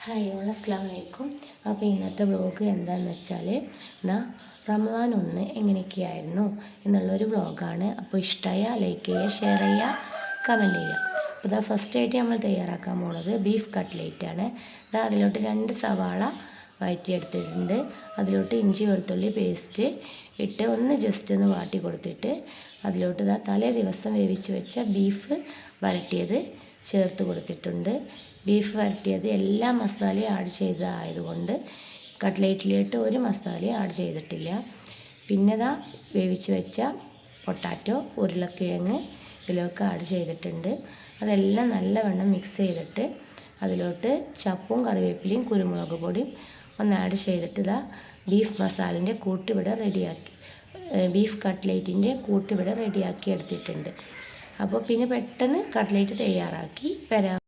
Hi all അസ്സലാമു അലൈക്കും. അപ്പോൾ ഇന്നത്തെ വ്ളോഗ് എന്താണെന്ന് വെച്ചാൽ റമദാൻ 1 എങ്ങനെയൊക്കെയായിരുന്നു എന്നുള്ളൊരു വ്ളോഗാണ്. അപ്പോൾ ഇഷ്ടമായ ലൈക്ക് ചെയ്യുക, ഷെയർ ചെയ്യുക, കമൻറ്റ് ചെയ്യുക. അപ്പോൾ ഫസ്റ്റായിട്ട് നമ്മൾ തയ്യാറാക്കാൻ പോകുന്നത് ബീഫ് കട്ട്ലേറ്റാണ്. അതിലോട്ട് 2 സവാള വഴറ്റിയെടുത്തിട്ടുണ്ട്. അതിലോട്ട് ഇഞ്ചി വെളുത്തുള്ളി പേസ്റ്റ് ഇട്ട് ജസ്റ്റ് ഒന്ന് വാട്ടി കൊടുത്തിട്ട് അതിലോട്ട് തലേ ദിവസം വേവിച്ച് വെച്ച ബീഫ് വരട്ടിയത് ചേർത്ത് കൊടുത്തിട്ടുണ്ട്. ബീഫ് വരട്ടിയത് എല്ലാ മസാലയും ആഡ് ചെയ്തതായതുകൊണ്ട് കട്ട്ലേറ്റിലോട്ട് ഒരു മസാലയും ആഡ് ചെയ്തിട്ടില്ല. പിന്നെ വേവിച്ച് വെച്ച പൊട്ടാറ്റോ, ഉരുളക്കിഴങ്ങ് ഇതിലൊക്കെ ആഡ് ചെയ്തിട്ടുണ്ട്. അതെല്ലാം നല്ലവണ്ണം മിക്സ് ചെയ്തിട്ട് അതിലോട്ട് ചപ്പും കറിവേപ്പിലയും കുരുമുളക് പൊടിയും ആഡ് ചെയ്തിട്ട് ബീഫ് മസാലൻ്റെ കൂട്ടിവിടെ റെഡിയാക്കി, ബീഫ് കട്ട്ലേറ്റിൻ്റെ കൂട്ടിവിടെ റെഡിയാക്കി എടുത്തിട്ടുണ്ട്. അപ്പോൾ പിന്നെ പെട്ടെന്ന് കട്ട്ലേറ്റ് തയ്യാറാക്കി വരാം.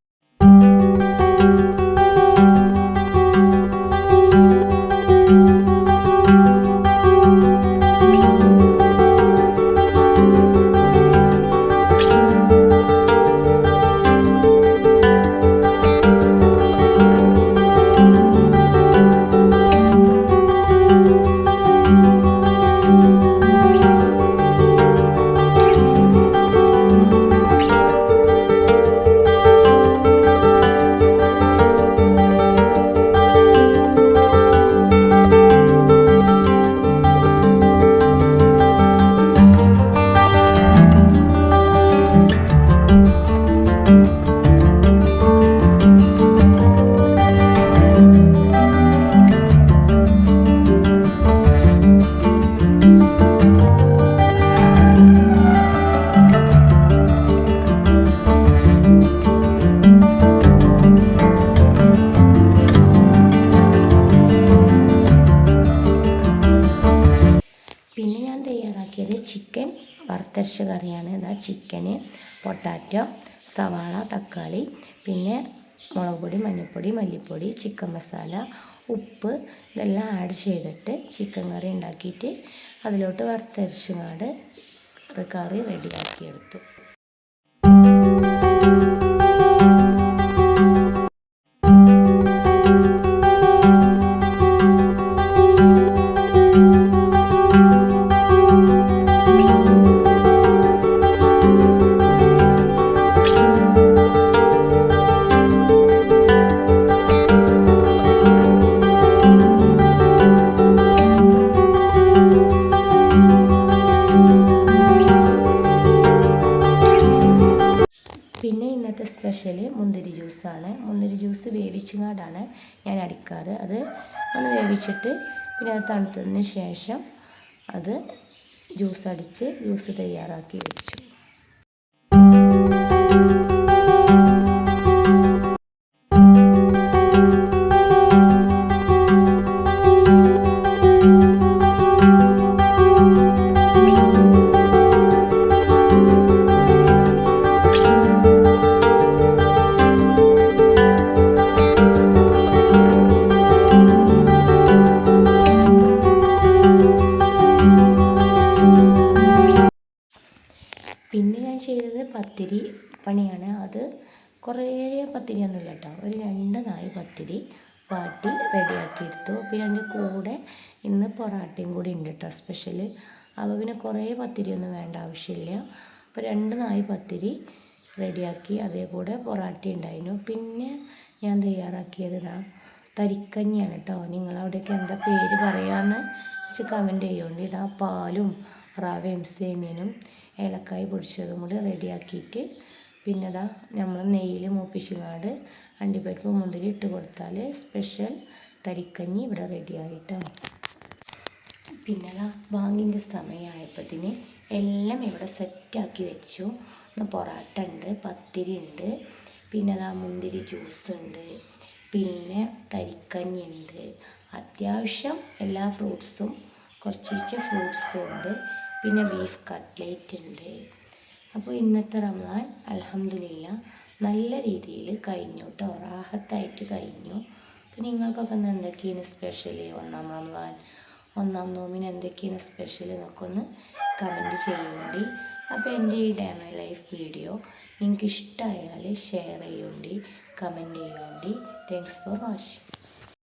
പിന്നെ ഞാൻ തയ്യാറാക്കിയത് ചിക്കൻ വറുത്തരച്ച കറിയാണ്. ചിക്കന്, പൊട്ടാറ്റോ, സവാള, തക്കാളി, പിന്നെ മുളക് പൊടി, മഞ്ഞൾപ്പൊടി, മല്ലിപ്പൊടി, ചിക്കൻ മസാല, ഉപ്പ് ഇതെല്ലാം ആഡ് ചെയ്തിട്ട് ചിക്കൻ കറി ഉണ്ടാക്കിയിട്ട് അതിലോട്ട് വറുത്തരച്ചുകൊണ്ട് കറി റെഡിയാക്കിയെടുത്തു. പിന്നെ ഇന്നത്തെ സ്പെഷ്യൽ മുന്തിരി ജ്യൂസാണ്. മുന്തിരി ജ്യൂസ് വേവിച്ചുകൊണ്ടാണ് ഞാൻ അടിക്കാറ്. അത് ഒന്ന് വേവിച്ചിട്ട് പിന്നെ അത് തണുത്തതിന് ശേഷം അത് ജ്യൂസ് അടിച്ച് ജ്യൂസ് തയ്യാറാക്കി വെച്ചു. പിന്നെ ഞാൻ ചെയ്തത് പത്തിരി പണിയാണ്. അത് കുറേ പത്തിരിയൊന്നുമില്ല കേട്ടോ, ഒരു 2 നായി പത്തിരി വാട്ടി റെഡിയാക്കി എടുത്തു. പിന്നെ അതിൻ്റെ കൂടെ ഇന്ന് പൊറാട്ടയും കൂടി ഉണ്ട് കേട്ടോ സ്പെഷ്യൽ. അപ്പോൾ പിന്നെ കുറേ പത്തിരിയൊന്നും വേണ്ട ആവശ്യമില്ല. അപ്പോൾ 2 നായി പത്തിരി റെഡിയാക്കി, അതേ കൂടെ പൊറാട്ട ഉണ്ടായിരുന്നു. പിന്നെ ഞാൻ തയ്യാറാക്കിയത് തരിക്കഞ്ഞിയാണ് കേട്ടോ. നിങ്ങളവിടെയൊക്കെ എന്താ പേര് പറയാമെന്ന് വെച്ച് കമൻറ്റ് ചെയ്യുന്നുണ്ട്. പാലും റവയും സേമിയനും ഏലക്കായ പൊടിച്ചതും കൂടി റെഡിയാക്കിയിട്ട് പിന്നെ നമ്മൾ നെയ്യിൽ മൂപ്പിച്ചുകൊണ്ട് അണ്ടിപ്പരിപ്പ് മുന്തിരി ഇട്ട് കൊടുത്താൽ സ്പെഷ്യൽ തരിക്കഞ്ഞി ഇവിടെ റെഡിയായിട്ടാണ്. പിന്നെ ബാങ്കിൻ്റെ സമയമായപ്പോഴത്തേന് എല്ലാം ഇവിടെ സെറ്റാക്കി വെച്ചു. പൊറാട്ട ഉണ്ട്, പത്തിരി ഉണ്ട്, പിന്നെ മുന്തിരി ജ്യൂസ് ഉണ്ട്, പിന്നെ തരിക്കഞ്ഞി ഉണ്ട്, അത്യാവശ്യം എല്ലാ ഫ്രൂട്ട്സും കുറച്ച് ഫ്രൂട്ട്സും ഉണ്ട്, പിന്നെ ബീഫ് കട്ട്ലേറ്റ് ഉണ്ട്. അപ്പോൾ ഇന്നത്തെ റമദാൻ അൽഹംദുലില്ലാ നല്ല രീതിയിൽ കഴിഞ്ഞു കേട്ടോ, റാഹത്തായിട്ട് കഴിഞ്ഞു. അപ്പോൾ നിങ്ങൾക്കൊക്കെ എന്തൊക്കെയാണ് സ്പെഷ്യൽ, ഒന്നാം റമദാൻ, ഒന്നാം നോമ്പിന് എന്തൊക്കെയാണ് സ്പെഷ്യൽ എന്നൊക്കെ ഒന്ന് കമൻറ്റ് ചെയ്യുന്നുണ്ട്. അപ്പോൾ എൻ്റെ ഈ ഡേ മൈ ലൈഫ് വീഡിയോ നിങ്ങൾക്ക് ഇഷ്ടമായാൽ ഷെയർ ചെയ്യുന്നുണ്ട്, കമൻറ്റ് ചെയ്യുന്നുണ്ട്. Thanks for watching.